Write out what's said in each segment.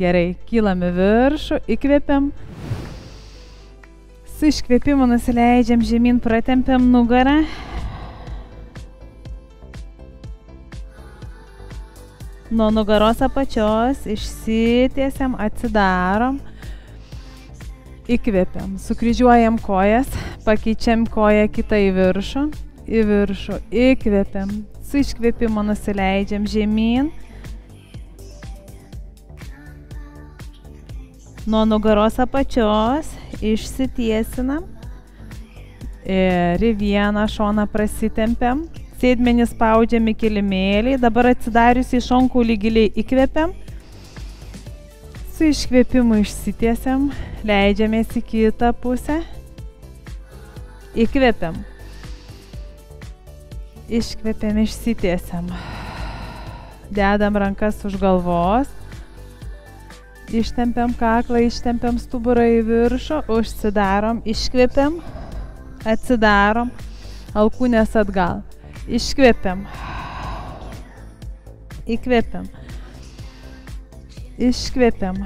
Gerai, kylam į viršų, įkvepiam. Su iškvėpimu nusileidžiam žemyn, pratempiam nugarą. Nuo nugaros apačios išsitiesiam, atsidarom. Įkvepiam, sukryžiuojam kojas, pakeičiam koją kitą į viršų, įkvepiam. Su iškvėpimu nusileidžiam žemyn. Nuo nugaros apačios išsitiesinam ir į vieną šoną prasitempiam. Sėdmenys spaudžiam į kilimėlį. Dabar atsidarius į šonkaulį giliai įkvepiam. Su iškvėpimu išsitiesiam, leidžiamės į kitą pusę. Įkvepiam. Iškvepiam, išsitiesiam. Dedam rankas už galvos. Ištempiam kaklą, ištempiam stuburą į viršų, užsidarom, iškvepiam, atsidarom, alkūnės atgal. Iškvepiam, įkvepiam, iškvepiam.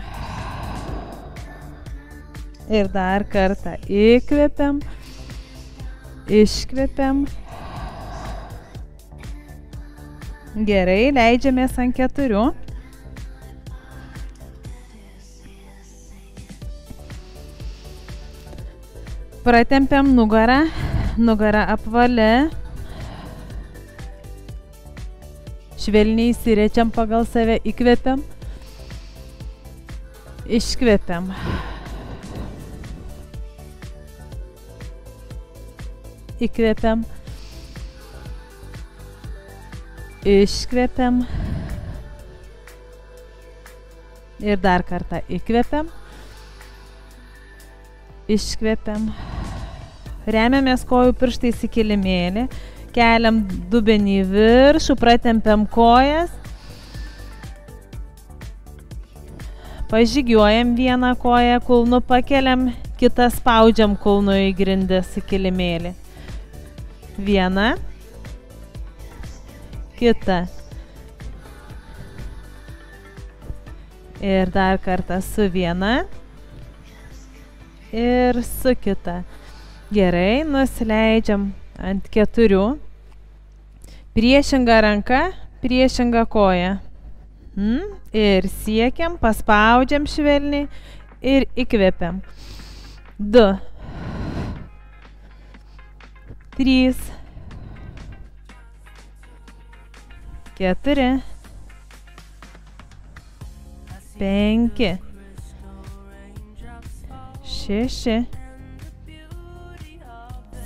Ir dar kartą įkvepiam, iškvepiam. Gerai, leidžiamės ant 4. Pratempiam nugarą, nugarą apvali. Švelniai įsiriečiam pagal save, įkvepiam, iškvepiam. Įkvepiam, iškvepiam. Ir dar kartą įkvepiam, iškvepiam. Remiamės kojų pirštais į kilimėlį, keliam dubenį į viršų, pratempiam kojas, pažygiuojam vieną koją, kulnu pakeliam, kitą spaudžiam kulnu į grindis į kilimėlį. Viena, kita. Ir dar kartą su viena ir su kita. Gerai, nusileidžiam ant 4. Priešinga ranka, priešinga koja. Ir siekiam, paspaudžiam švelniai ir įkvepiam. 2, 3, 4, 5, 6,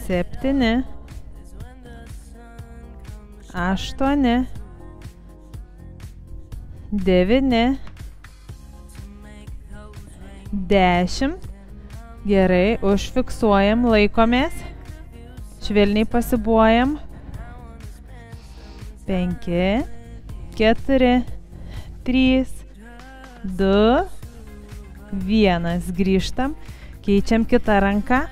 7, 8, 9, 10. Gerai, užfiksuojam, laikomės. Švelniai pasibuojam. 5, 4, 3, 2, 1. Grįžtam. Keičiam kitą ranką.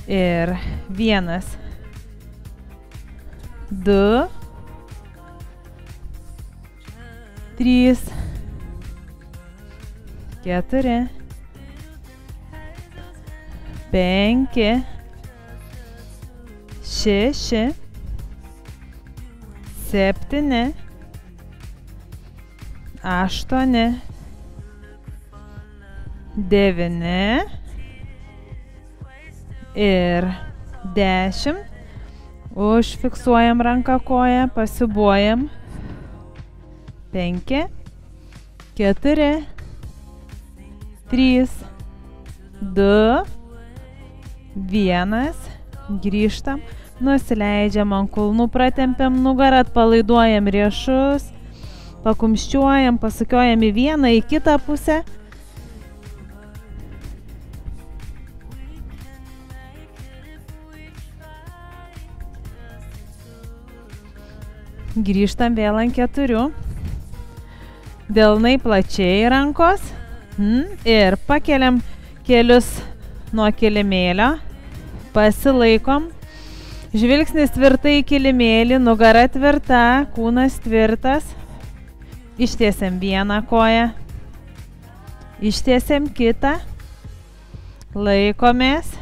Ir 1, 2, 3, 4, 5, 6, 7, 8, 9 ir 10. Užfiksuojam ranką koją, pasibuojam. 5, 4, 3, 2, 1. Grįžtam. Nusileidžiam ant kulnų, pratempiam nugarą, atpalaiduojam riešus, pakumščiuojam, pasukiojam į vieną, į kitą pusę. Grįžtam vėl ant 4. Delnai plačiai rankos. Ir pakeliam kelius nuo kilimėlio. Pasilaikom. Žvilgsnis tvirtai į kilimėlį, nugara tvirta, kūnas tvirtas. Ištiesiam vieną koją. Ištiesiam kitą. Laikomės.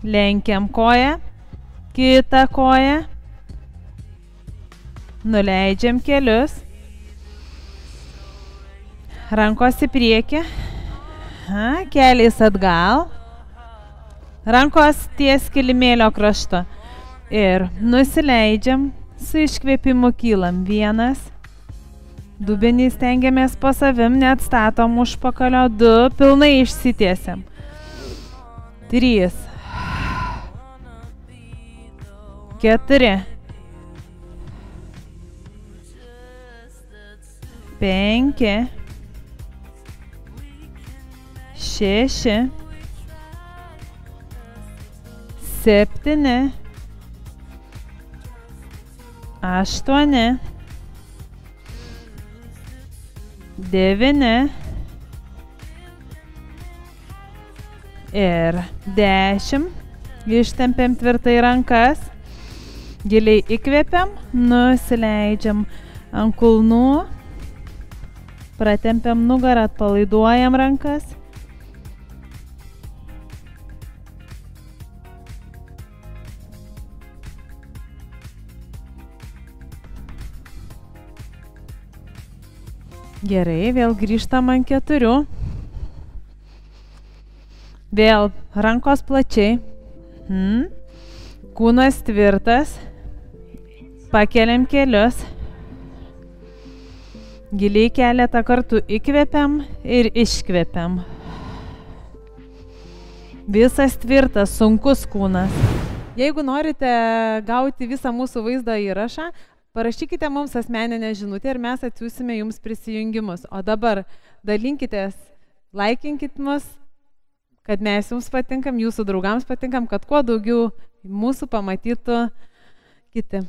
Lenkiam koją. Kitą koją. Nuleidžiam kelius. Rankos į priekį. Keliais atgal. Rankos ties kilimėlio kraštu. Ir nusileidžiam. Su iškvėpimu kylam. 1. Dubenį stengiamės po savim, neatstatom užpakalio. 2. Pilnai išsitiesiam. 3. 4. 5. 6. 7. 8. 9. Ir 10. Ištempiam tvirtai rankas. Giliai įkvepiam, nusileidžiam ant kulnų. Pratempiam nugarą, atpalaiduojam rankas. Gerai, vėl grįžtam ant 4. Vėl rankos plačiai. Kūnas tvirtas. Pakeliam kelius. Giliai keletą kartų įkvepiam ir iškvepiam. Visas tvirtas, sunkus kūnas. Jeigu norite gauti visą mūsų vaizdo įrašą, parašykite mums asmeninę žinutę ir mes atsiųsime jums prisijungimus. O dabar dalinkitės, laikinkit mus, kad mes jums patinkam, jūsų draugams patinkam, kad kuo daugiau mūsų pamatytų kiti.